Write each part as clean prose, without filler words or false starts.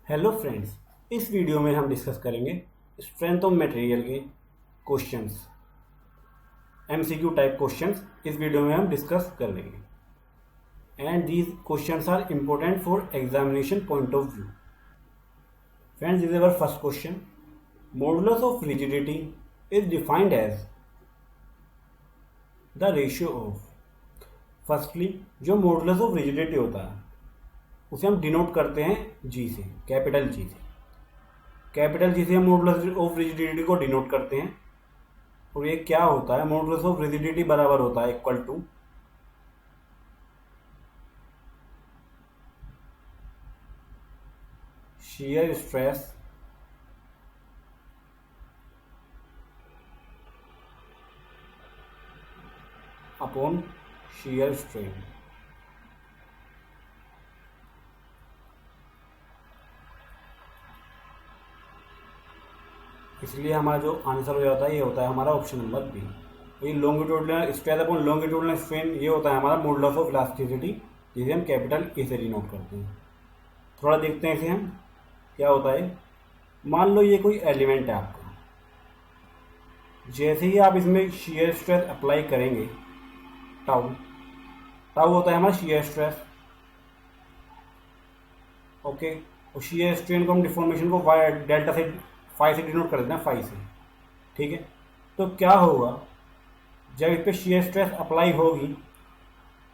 Hello friends, इस video में हम डिस्कस करेंगे स्ट्रेंथ ऑफ मटेरियल के क्वेश्चंस, एमसीक्यू टाइप क्वेश्चंस इस वीडियो में हम डिस्कस कर लेंगे। And these questions are important for examination point of view. Friends, this is our first question. Modulus of rigidity is defined as the ratio of. Firstly, जो modulus of rigidity होता है उसे हम denote करते हैं जी से, कैपिटल जी से। Capital G से हम मॉडुलस ऑफ रिजिडिटी को डिनोट करते हैं। और ये क्या होता है? मॉडुलस ऑफ रिजिडिटी बराबर होता है equal to shear stress upon shear strain. इसलिए हमारा जो आंसर हो जाता है ये होता है हमारा ऑप्शन नंबर बी। ये longitudinal stress upon longitudinal strain, ये होता है हमारा मॉडुलस ऑफ इलास्टिसिटी, जिसे हम कैपिटल ए से डिनोट करते हैं। थोड़ा देखते हैं इसे हम क्या होता है। मान लो ये कोई एलिमेंट है आपका, जैसे ही आप इसमें शियर स्ट्रेस अप्लाई करेंगे, टाउ टाउ होता है हमारा शियर स्ट्रेस, ओके। और शियर स्ट्रेन को हम डिफॉर्मेशन को डेल्टा से फाई से डिनोट कर देते हैं, फाई से, ठीक है। तो क्या होगा जब इस पर शियर स्ट्रेस अप्लाई होगी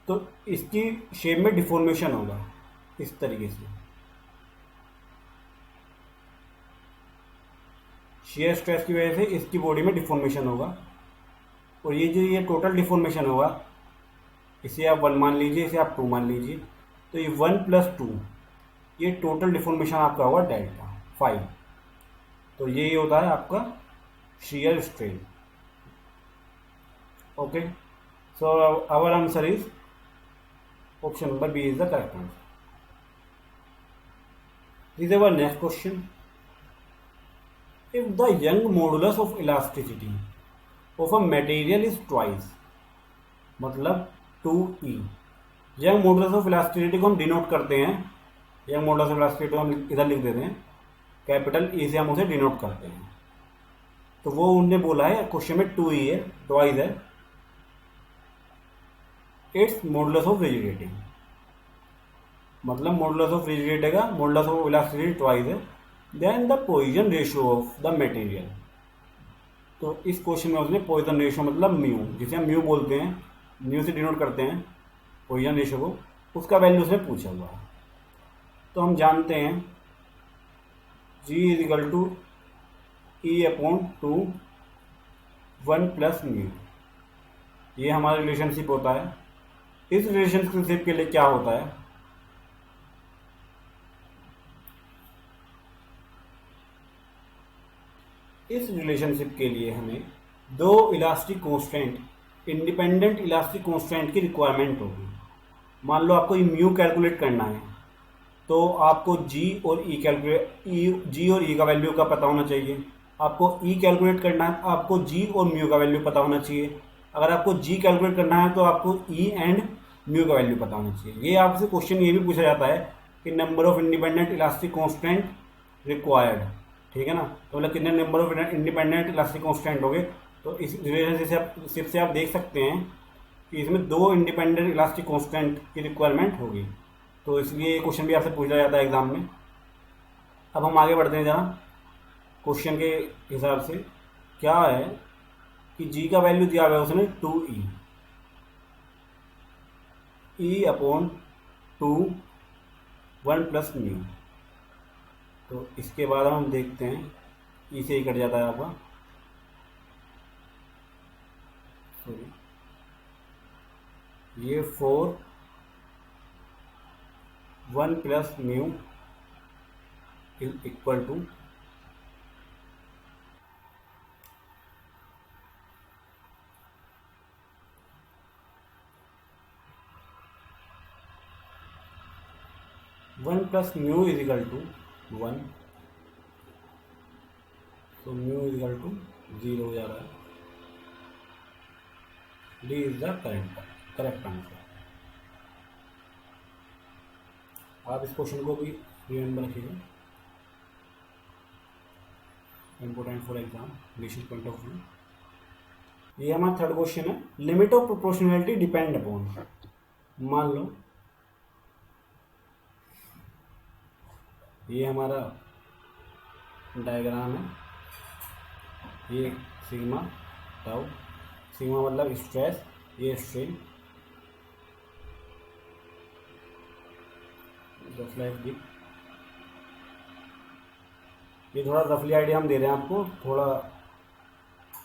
तो इसकी शेप में डिफॉर्मेशन होगा इस तरीके से। शियर स्ट्रेस की वजह से इसकी बॉडी में डिफॉर्मेशन होगा। और ये टोटल डिफॉर्मेशन होगा, इसे आप 1 मान लीजिए, इसे आप 2 मान लीजिए। तो ये 1 + 2, ये टोटल डिफॉर्मेशन आपका होगा डेल्टा 5। तो ये होता है आपका shear strain, okay. So our answer is option number B is the correct answer. This is our next question. If the young modulus of elasticity of a material is twice, मतलब 2e। Young modulus of elasticity को हम denote करते हैं, young modulus of elasticity को हम इधर लिख देते हैं, कैपिटल ई से हम उसे डिनोट करते हैं। तो वो उनने बोला है क्वेश्चन में 2e है, ट्वाइस है। इट्स मॉडुलस ऑफ रिजिडिटी, मतलब मॉडुलस ऑफ रिजिडिटी का मॉडुलस ऑफ इलास्टिसिटी ट्वाइस है। Then the Poisson ratio of the material. तो इस क्वेश्चन में उसने पॉइजन रेशियो मतलब म्यू, जिसे हम म्यू बोलते हैं, म्यू से डिनोट करते हैं पॉइजन रेशियो को, उसका वैल्यू उसने पूछा हुआ है। तो हम जानते हैं G = E/2 1 + म्यू, ये हमारा रिलेशनशिप होता है। इस रिलेशनशिप के लिए क्या होता है, इस रिलेशनशिप के लिए हमें दो elastic constant, independent elastic constant की रिक्वायरमेंट होगी। मान लो आपको म्यू कैलकुलेट करना है, तो आपको जी और ई जी और ई का वैल्यू का पता होना चाहिए। आपको ई कैलकुलेट करना है, आपको जी और म्यू का वैल्यू पता होना चाहिए। अगर आपको जी कैलकुलेट करना है तो आपको ई एंड म्यू का वैल्यू पता होना चाहिए। ये आपसे क्वेश्चन ये भी पूछा जाता है कि number of independent elastic constant required, ठीक है ना। तो मतलब कितने number of independent elastic constant हो गए। तो इस रिलेशनशिप से आप देख सकते हैं कि इसमें दो इंडिपेंडेंट इलास्टिक कांस्टेंट की रिक्वायरमेंट होगी। तो इसलिए ये क्वेश्चन भी आपसे पूछा जाता है एग्जाम में। अब हम आगे बढ़ते हैं जरा क्वेश्चन के हिसाब से। क्या है कि जी का वैल्यू दिया हुआ है उसने 2e, E/2 1 + म्यू। तो इसके बाद हम देखते हैं, ई से ही कट जाता है आपका, सॉरी, ये 4 1 + mu is equal to 1 + mu is equal to 1। तो म्यू इज इक्वल टू 0 हो जा रहा है। D is the correct answer. आप इस क्वेश्चन को भी रिमेंबर रखिएगा। Important for exam relation point of view. ये हमारा थर्ड क्वेश्चन है, limit of proportionality depend upon. मान लो ये हमारा डायग्राम है, ये सिग्मा टाउ, सिग्मा मतलब स्ट्रेस, ये स्ट्रेन, जस्ट लाइक दिस। ये थोड़ा रफली आइडिया हम दे रहे हैं आपको, थोड़ा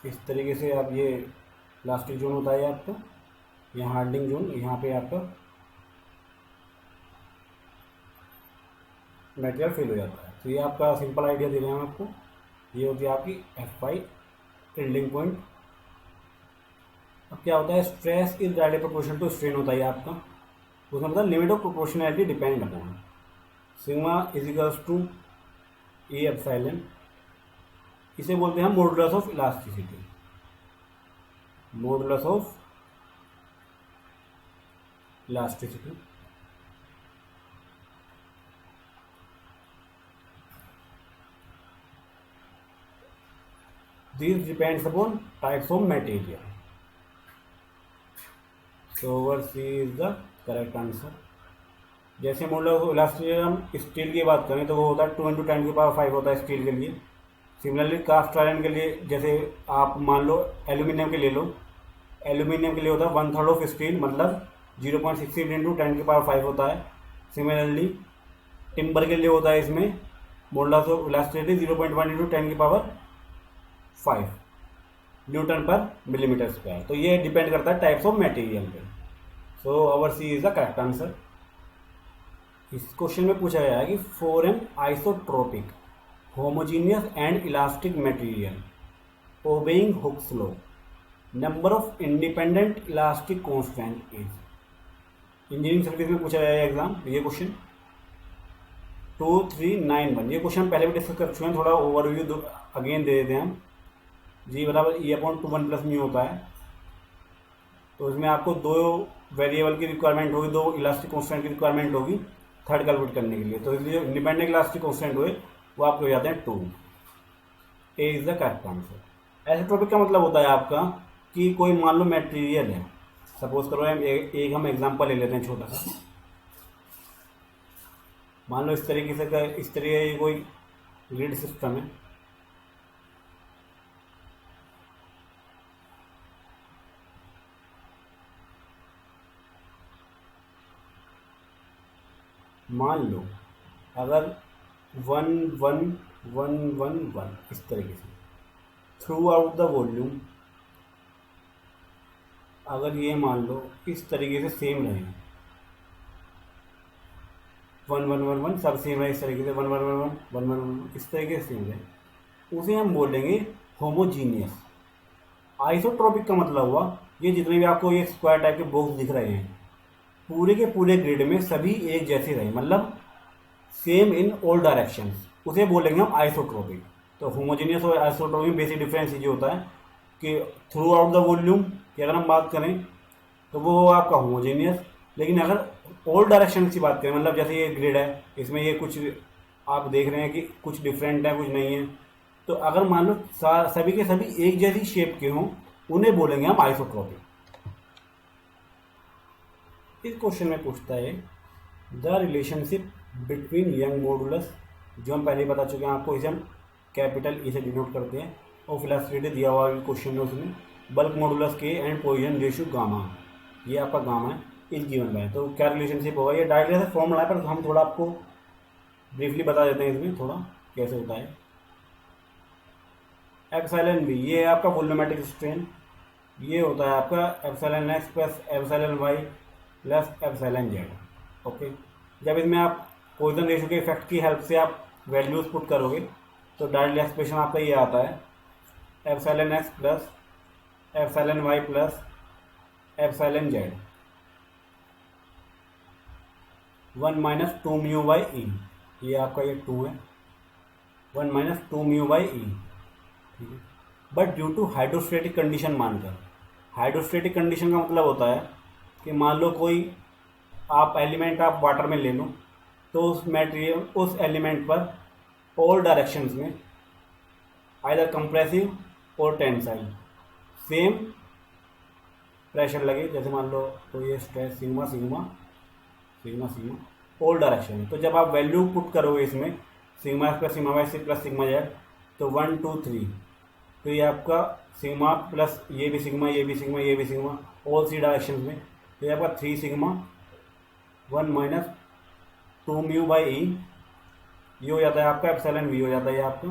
इस तरीके से। अब ये प्लास्टिक जोन होता है आपका, यहाँ हार्डनिंग जोन, यहाँ पे आपका मटेरियल फिल हो जाता है। तो ये आपका सिंपल आइडिया दे रहे हैं हम आपको। ये होती है आपकी F5 यील्डिंग पॉइंट। अब क्या होता है, stress is directly proportional to strain होता है आपका। उसमें मतलब limit of proportionality depend upon sigma is equals to a epsilon. इसे बोलते हैं modulus of elasticity, modulus of elasticity. This depends upon types of material. So over C is the correct answer. जैसे modulus of elasticity हम steel की बात करें तो वो होता है 2 × 10⁵ होता है स्टील के लिए। सिमिलरली कास्ट आयरन के लिए, जैसे आप मान लो एल्यूमिनियम के ले लो, एल्यूमिनियम के लिए होता है 1/3 ऑफ स्टील, मतलब 0.68 × 10⁵ होता है। सिमिलरली टिम्बर के लिए होता है इसमें मॉडुलस ऑफ इलास्टिसिटी 0.1 × 10⁵ न्यूटन पर मिलीमीटर स्क्वायर। तो ये डिपेंड करता है टाइप्स ऑफ मटेरियल पे। So our C is the correct answer. इस क्वेश्चन में पूछा गया है कि for an isotropic homogeneous and elastic material obeying Hooke's law number of independent elastic constant is. Engineering service में पूछा गया है एग्जाम ये क्वेश्चन 2391। ये क्वेश्चन पहले भी डिस्कस कर चुके हैं, थोड़ा ओवरव्यू अगेन दे देते हैं हम। जी बराबर E/2 + म्यू होता है। तो इसमें आपको दो वेरिएबल की रिक्वायरमेंट होगी, दो इलास्टिक कांस्टेंट की रिक्वायरमेंट होगी थर्ड कैलकुलेट करने के लिए। तो इसलिए जो इंडिपेंडेंट इलास्टिक कांस्टेंट हुए वो आपके हो जाते हैं 2। A is the correct answer. Isotropic का मतलब होता है आपका कि कोई मान लो मटेरियल है, सपोज करो एक हम एग्जाम्पल ले लेते हैं छोटा सा। मान लो इस तरीके से कोई ग्रिड सिस्टम है। मान लो अगर 1 1 1 1 1 इस तरीके से थ्रू आउट द वॉल्यूम, अगर ये मान लो इस तरीके से सेम रहे, 1 1 1 1 सब सेम रहे इस तरीके से, 1 1 1 1 1 1 1 इस तरीके से सेम रहे, उसे हम बोलेंगे होमोजीनियस। आइसोट्रोपिक का मतलब हुआ ये जितने भी आपको ये स्क्वायर टाइप के बॉक्स दिख रहे हैं पूरे के पूरे ग्रिड में सभी एक जैसे रहे, मतलब सेम इन ऑल डायरेक्शंस, उसे बोलेंगे हम आइसोट्रोपिक। तो होमोजीनियस और आइसोट्रोपिक में बेसिक डिफरेंस ये होता है कि थ्रू आउट द वॉल्यूम की अगर हम बात करें तो वो आपका होमोजीनियस, लेकिन अगर ऑल डायरेक्शन की बात करें, मतलब जैसे ये ग्रिड है इसमें ये कुछ आप देख रहे हैं कि कुछ डिफरेंट है कुछ नहीं है, तो अगर मान लो सभी के सभी एक जैसी शेप के हों उन्हें बोलेंगे हम आइसोट्रोपिक। इस क्वेश्चन में पूछता है the relationship between young modulus, जो हम पहले बता चुके हैं आपको, इसे हम कैपिटल ई से डिनोट करते हैं, और इलास्टिसिटी दिया हुआ क्वेश्चन में उसमें बल्क मॉडुलस के एंड पोजीशन रेशियो गामा, ये आपका गामा है इस गिवन बाय। तो क्या रिलेशनशिप होगा, ये डायरेक्टली से फॉर्मूला है पर हम थोड़ा आपको ब्रीफली बता देते हैं इसमें थोड़ा कैसे होता है। एप्सिलॉन बी ये है आपका वॉल्यूमेट्रिक स्ट्रेन, ये होता है आपका epsilon x plus epsilon Y plus epsilon Z. Okay, जब इसमें आप पॉइसन रेशियो के इफेक्ट की हेल्प से आप वैल्यूज पुट करोगे तो डायरेक्ट एक्सप्रेशन आपका ये आता है epsilon x plus epsilon Y plus epsilon z 1 - 2 mu by E. ये आपका ये 2 है, 1 - 2 म्यू बाई ई, ठीक है। But due to hydrostatic condition मानकर, हाइड्रोस्टेटिक कंडीशन का मतलब होता है कि मान लो कोई आप एलिमेंट आप वाटर में ले लो तो उस मटेरियल उस एलिमेंट पर ऑल डायरेक्शंस में आइदर कंप्रेसिव और टेंसाइल, सेम प्रेशर लगे, जैसे मान लो तो ये stress sigma sigma sigma sigma all direction. तो जब आप वैल्यू पुट करोगे इसमें sigma F plus sigma Y C plus sigma Z, तो 1 2 3, तो ये आपका सिग्मा प्लस ये भी सिग्मा ये भी सिग्मा ये भी सिग्मा ऑल सी डायरेक्शन में, तो ये आपका 3 sigma 1 minus 2 mu by E, ये हो जाता है आपका एप्सिलॉन वी हो जाता है आपका।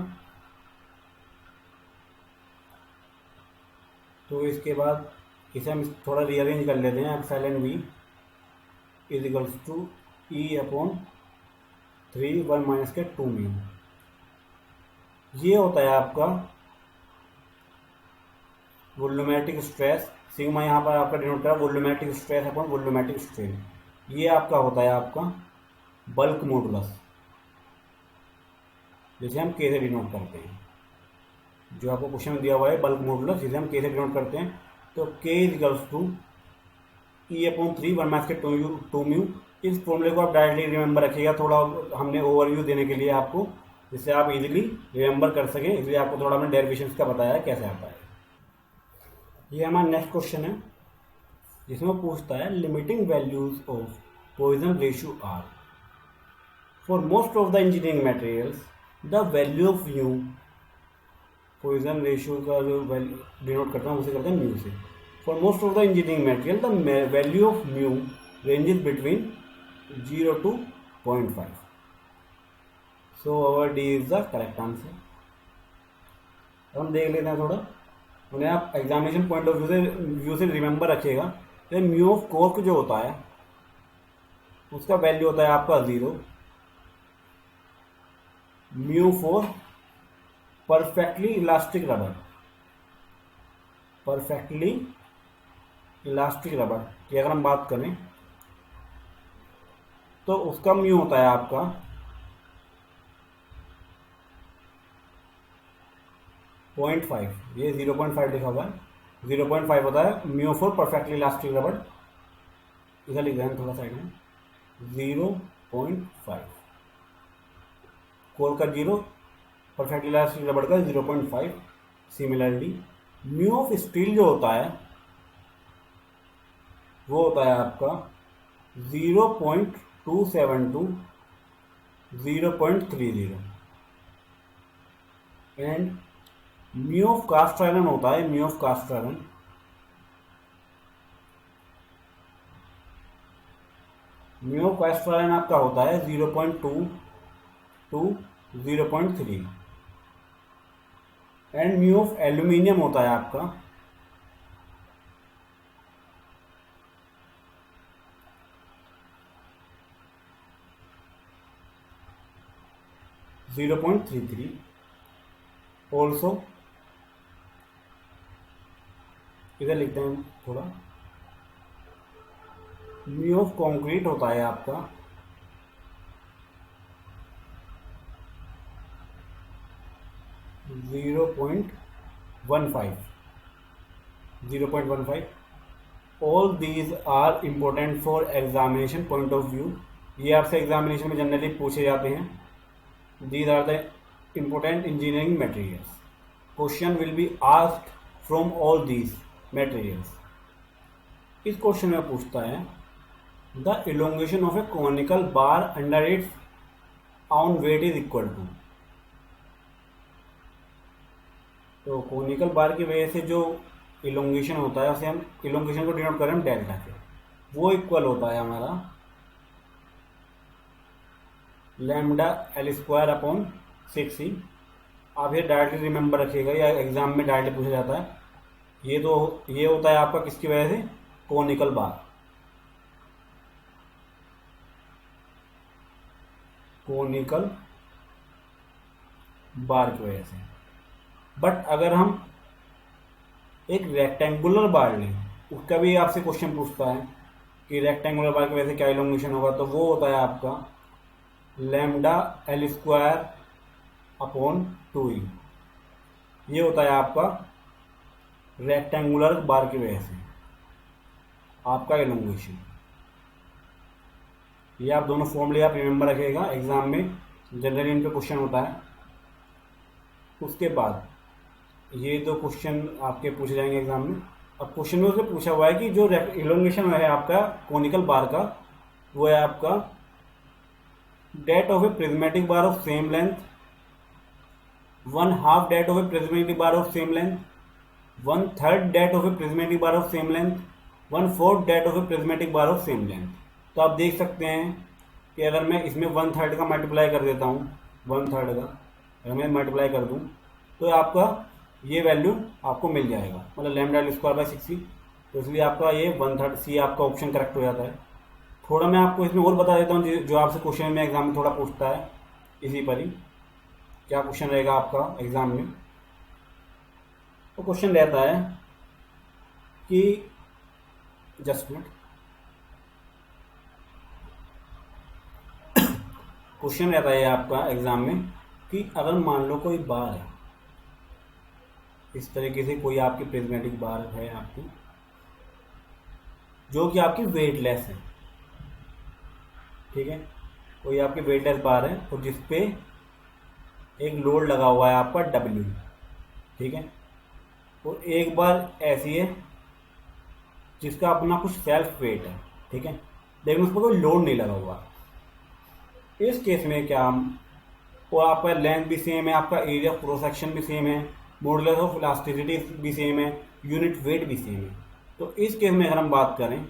तो इसके बाद इसे हम थोड़ा रीअरेंज कर लेते हैं। Epsilon V is equals to E upon 3 1 minus के 2 म्यू, ये होता है आपका वोल्यूमेट्रिक स्ट्रेस। सिग्मा यहाँ पर आपका डिनोट करा वोल्यूमेट्रिक स्ट्रेस अपॉन वोल्यूमेट्रिक स्ट्रेन, ये आपका होता है आपका बल्क मॉडुलस, जिसे हम के से डिनोट करते हैं। जो आपको क्वेश्चन में दिया हुआ है बल्क मॉडुलस, जिसे हम के से डिनोट करते हैं। तो K is equals to E upon 3 1 minus के 2 म्यू। इस फॉर्मूले को आप डायरेक्टली रिमेंबर रखिएगा, थोड़ा हमने ओवरव्यू देने के लिए आपको, जिससे आप इजीली रिमेंबर कर सकें, इसलिए आपको थोड़ा हमने डेरिवेशंस का बताया है कैसे आता है। ये हमारा नेक्स्ट क्वेश्चन है, जिसमें पूछता है limiting values of Poisson ratio are for most of the engineering materials the value of mu. Poisson ratio का जो वैल्यू डिनोट करता हूँ उसे करते हैं म्यू से। For most of the engineering material the value of mu ranges between 0 to 0.5। So our D is the correct answer. हम देख लेते हैं थोड़ा, उन्हें आप एग्जामिनेशन पॉइंट ऑफ व्यू से रिमेंबर रखिएगा। तो म्यू ऑफ कॉर्क जो होता है उसका वैल्यू होता है आपका 0। Mu for perfectly elastic rubber, perfectly elastic rubber की अगर हम बात करें तो उसका म्यू होता है आपका 0.5, ये 0.5 लिखा हुआ है, 0.5 होता है mu for perfectly elastic rubber. इधर लिख रहे हैं थोड़ा साइड में 0.5, कोर का 0, परफेक्टली इलास्टिक रबर का 0.5। सिमिलरली म्यू ऑफ स्टील जो होता है वो होता है आपका 0.272 0.30, and mu of cast iron होता है, mu of cast iron mu of cast iron आपका होता है 0.2 to 0.3, and mu of aluminium होता है आपका 0.33। ऑल्सो इधर लिखते हैं थोड़ा, म्यू ऑफ कॉन्क्रीट होता है आपका 0.15। All these are important for examination point of view, ये आपसे एग्जामिनेशन में जनरली पूछे जाते हैं। These are the important engineering materials, question will be asked from all these materials. इस क्वेश्चन में पूछता है the elongation of a conical bar under its own weight is equal to. तो कॉनिकल बार की वजह से जो इलोंगेशन होता है उसे हम इलोंगेशन को डिनोट करें हम डेल्टा से, वो इक्वल होता है हमारा lambda L square upon 6e। आप ये डायरेक्टली रिमेंबर रखिएगा, या एग्जाम में डायरेक्टली पूछा जाता है। ये होता है आपका किसकी वजह से, कॉनिकल बार, कॉनिकल बार की वजह से। बट अगर हम एक रेक्टेंगुलर बार लें, उसका भी आपसे क्वेश्चन पूछता है कि रेक्टेंगुलर बार की वजह से क्या इलोंगेशन होगा, तो वो होता है आपका lambda L square upon 2e। ये होता है आपका रेक्टेंगुलर बार की वजह से आपका इलोंगेशन। ये आप दोनों फॉर्मूले आप रिमेंबर रखिएगा, एग्जाम में जनरली इनका क्वेश्चन होता है। उसके बाद ये दो क्वेश्चन आपके पूछे जाएंगे एग्जाम में। अब क्वेश्चन में उसने पूछा हुआ है कि जो इलोंगेशन है आपका कोनिकल बार का, वो है आपका that of a prismatic bar of same length, 1/2 that of a prismatic bar of same length, 1/3 that of a prismatic bar of same length, 1/4 that of a prismatic bar of same length. तो आप देख सकते हैं कि अगर मैं इसमें 1/3 का मल्टीप्लाई कर देता हूँ, 1/3 का अगर मैं मल्टीप्लाई कर दूँ तो आपका ये वैल्यू आपको मिल जाएगा, मतलब λ²/60। तो इसलिए आपका ये 1/3 सी आपका ऑप्शन करेक्ट हो जाता है। थोड़ा मैं आपको इसमें और बता देता हूँ जो आपसे क्वेश्चन में एग्जाम में थोड़ा पूछता है इसी पर ही। क्या क्वेश्चन रहेगा आपका एग्जाम में? तो क्वेश्चन रहता है कि जस्ट मिनट, क्वेश्चन रहता है आपका एग्जाम में कि अगर मान लो कोई बार है, इस तरीके से कोई आपकी प्रिज्मेटिक बार है आपकी, जो कि आपकी वेटलेस है, ठीक है, कोई आपकी वेटलेस बार है और जिस पे एक लोड लगा हुआ है आपका W, ठीक है, और एक बार ऐसी है जिसका अपना कुछ सेल्फ वेट है, ठीक है, लेकिन उस पर कोई लोड नहीं लगा हुआ। इस केस में क्या हम, और आपका लेंथ भी सेम है, आपका एरिया ऑफ क्रॉस सेक्शन भी सेम है, मॉडुलस ऑफ इलास्टिसिटी भी सेम है, यूनिट वेट भी सेम है। तो इस केस में अगर हम बात करें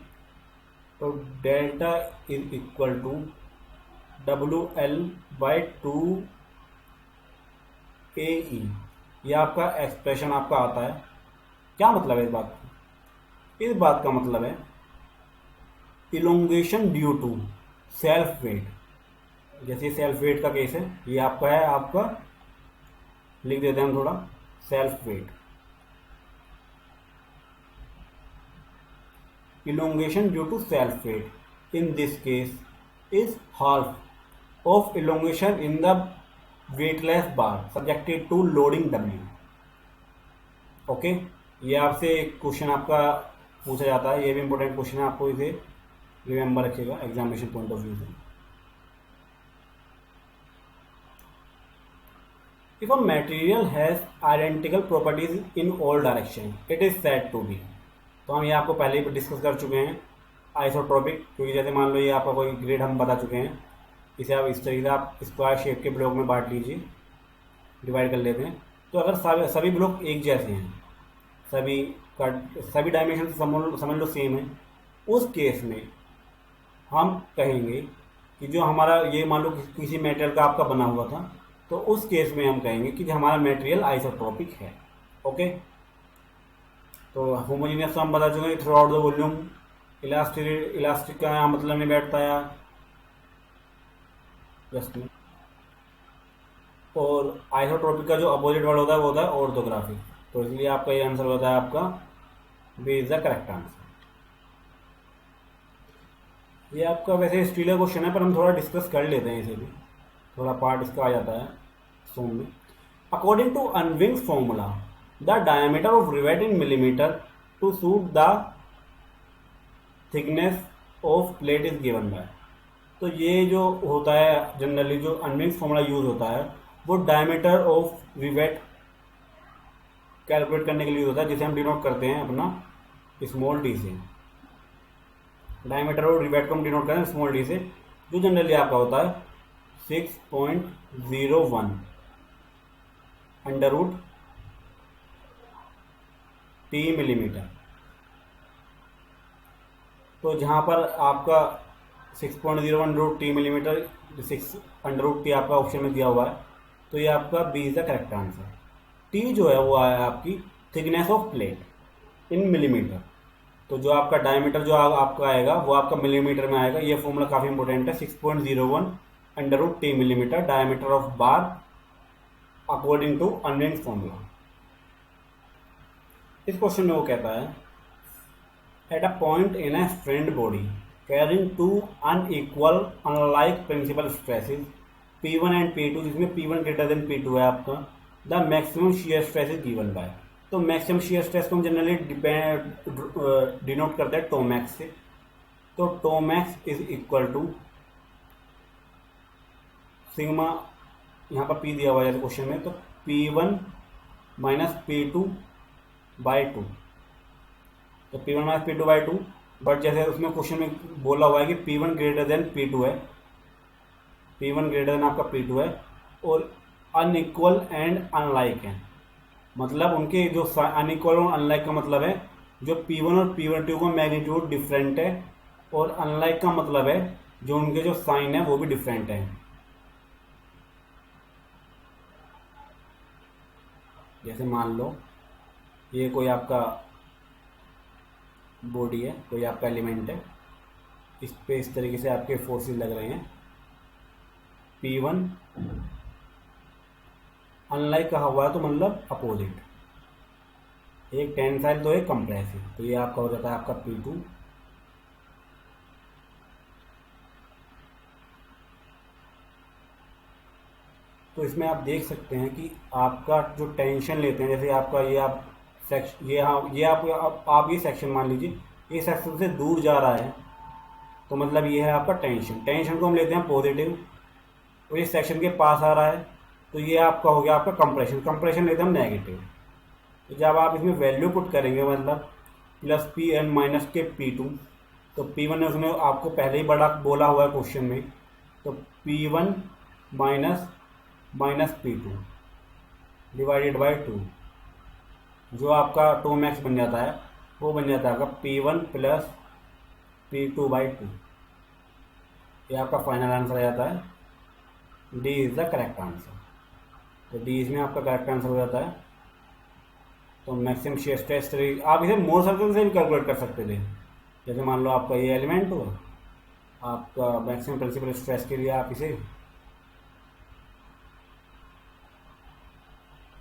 तो delta is equal to WL/2 AE, यह आपका एक्सप्रेशन आपका आता है। क्या मतलब है इस बात का? इस बात का मतलब है elongation due to self weight. जैसे सेल्फ वेट का केस है, ये आपका है, आपका लिख देते हैं हम थोड़ा, self weight. elongation due to self weight in this case is half of elongation in the weightless bar subjected to loading W। Okay, ये आपसे एक क्वेश्चन आपका पूछा जाता है, ये भी इंपॉर्टेंट क्वेश्चन है, आपको इसे रिमेंबर रखिएगा एग्जामिनेशन पॉइंट ऑफ व्यू से। If a material has identical properties in all directions, it is said to be। तो हम ये आपको पहले ही डिस्कस कर चुके हैं आइसोट्रोपिक, क्योंकि जैसे मान लो ये आपका कोई ग्रेड हम बता चुके हैं, इसे आप इस तरीके से आप स्क्वायर शेप के ब्लॉक में बांट लीजिए, डिवाइड कर लेते हैं। तो अगर सभी ब्लॉक एक जैसे हैं, सभी डायमेंशन समझ लो सेम है, उस केस में हम कहेंगे कि जो हमारा ये मान लो किसी मेटेरियल का आपका बना हुआ था, तो उस केस में हम कहेंगे कि हमारा मटेरियल आइसोट्रोपिक है। ओके, तो होमोजीनियस हम बता चुके हैं through out the volume. Elastic का यहाँ मतलब नहीं बैठता है जस्ट में। और आइसोट्रोपिक का जो अपोजिट वर्ड होता है वो होता है ऑर्थोग्राफिक। तो इसलिए आपका ये आंसर होता है आपका B is the correct answer. ये आपका वैसे हिस्ट्री का क्वेश्चन है, पर हम थोड़ा डिस्कस कर लेते हैं, इसे भी थोड़ा पार्ट इसका आ जाता है सोम में। According to Unwin's formula the diameter of rivet in millimetre to suit the thickness of plate is given by. तो ये जो होता है जनरली जो अनविंग्स फॉर्मूला यूज होता है वो डायमीटर ऑफ रिवेट कैलकुलेट करने के लिए होता है, जिसे हम डिनोट करते हैं अपना स्मॉल डी से। डायमीटर ऑफ रिवेट को हम डिनोट करते हैं स्मॉल डी से, जो जनरली आपका होता है 6.01 अंडर रूट T मिलीमीटर। तो जहाँ पर आपका 6.01 root T millimetre, 6 under root T आपका ऑप्शन में दिया हुआ है, तो ये आपका B is the correct answer. T जो है वो है आपकी thickness of plate in millimetre. तो जो आपका डायमीटर जो आपका आएगा वो आपका मिलीमीटर में आएगा। ये फॉर्मूला काफ़ी इंपॉर्टेंट है, 6.01 under root T millimetre diameter of bar according to Unwin's formula. इस क्वेश्चन में वो कहता है at a point in a strained body carrying two unequal unlike principal stresses P1 and P2, जिसमें P1 ग्रेटर देन P2 है आपका, the maximum shear stress is given by. तो maximum shear stress को हम जनरली डिनोट करते हैं tau max से। तो tau max is equal to sigma, यहाँ पर P दिया हुआ है क्वेश्चन में, तो P1 माइनस P2/2। तो P1 माइनस P2/2, बट जैसे उसमें क्वेश्चन में बोला हुआ है कि P1 ग्रेटर देन P2 है, P1 ग्रेटर देन आपका P2 है, और अनइक्वल एंड अनलाइक है। मतलब उनके जो अनइक्वल और अनलाइक का मतलब है जो P1 और P2 का मैग्नीट्यूड डिफरेंट है, और अनलाइक का मतलब है जो उनके जो साइन है वो भी डिफरेंट है। जैसे मान लो ये कोई आपका बॉडी है, कोई आपका एलिमेंट है, इस पे इस तरीके से आपके फोर्सेस लग रहे हैं। P1 अनलाइक कहा हुआ है तो मतलब अपोजिट, एक टेंसाइल तो एक कंप्रेसिव, तो ये आपका हो जाता है आपका P2। तो इसमें आप देख सकते हैं कि आपका जो टेंशन लेते हैं, जैसे आपका ये आप सेक्शन, ये हाँ ये आप ये सेक्शन मान लीजिए, ये सेक्शन से दूर जा रहा है, तो मतलब ये है आपका टेंशन को हम लेते हैं पॉजिटिव, और ये सेक्शन के पास आ रहा है तो ये आपका हो गया आपका कंप्रेशन लेते हैं हम नेगेटिव। तो जब आप इसमें वैल्यू पुट करेंगे मतलब प्लस P1 माइनस के P2, तो P1 है उसमें आपको पहले ही बड़ा बोला हुआ है क्वेश्चन में, तो P1 minus P2 divided by 2, जो आपका 2max बन जाता है वो बन जाता है आपका P1 प्लस P2/2। ये आपका फाइनल आंसर आ जाता है, D is the correct answer. तो डी इसमें आपका करेक्ट आंसर हो जाता है। तो मैक्सिमम शेयर स्ट्रेस आप इसे मोर सर्कल से भी कैलकुलेट कर सकते थे। जैसे मान लो आपका ये एलिमेंट हो, आपका मैक्सिमम प्रिंसिपल स्ट्रेस के लिए आप इसे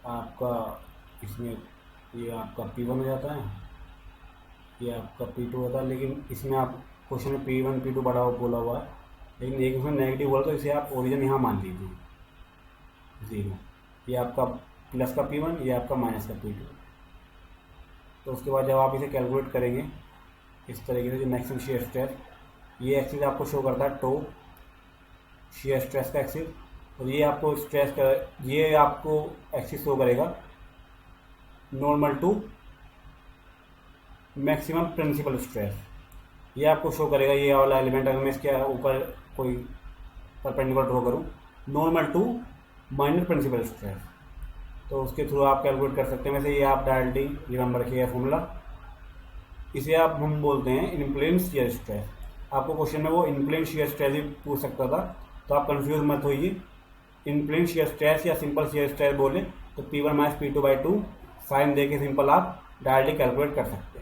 आपका इसमें ये आपका P1 हो जाता है, ये आपका P2 होता है, लेकिन इसमें आप क्वेश्चन में P1 P2 बड़ा बोला हुआ है, लेकिन एक उसमें नेगेटिव बोला, तो इसे आप ओरिजिन यहाँ मान लीजिए 0। ये आपका प्लस का P1, ये आपका माइनस का P2। तो उसके बाद जब आप इसे कैलकुलेट करेंगे इस तरीके से, जो मैक्सिमम शेयर स्ट्रेस, ये एक्सिस आपको शो करता है टो शेयर स्ट्रेस का एक्सिस, और ये आपको स्ट्रेस का ये आपको एक्सिस शो करेगा normal to maximum principal stress. ये आपको शो करेगा ये वाला एलिमेंट, अगर मैं इसके ऊपर कोई परपेंडिकुलर ड्रॉ करूँ, normal to minor principal stress, तो उसके थ्रू आप कैलकुलेट कर सकते हैं। वैसे ये आप डायरेक्टली रिमेंबर किया फॉर्मूला, इसे आप हम बोलते हैं इनप्लेन शियर स्ट्रेस। आपको क्वेश्चन में वो इनप्लेन शियर स्ट्रेस ही पूछ सकता था, तो आप कंफ्यूज मत होइए। इनप्लेन शियर स्ट्रेस या सिंपल शियर स्ट्रेस बोले तो P1 माइनस P2/2 साइन दे के सिंपल आप डायरेक्टली कैलकुलेट कर सकते हैं।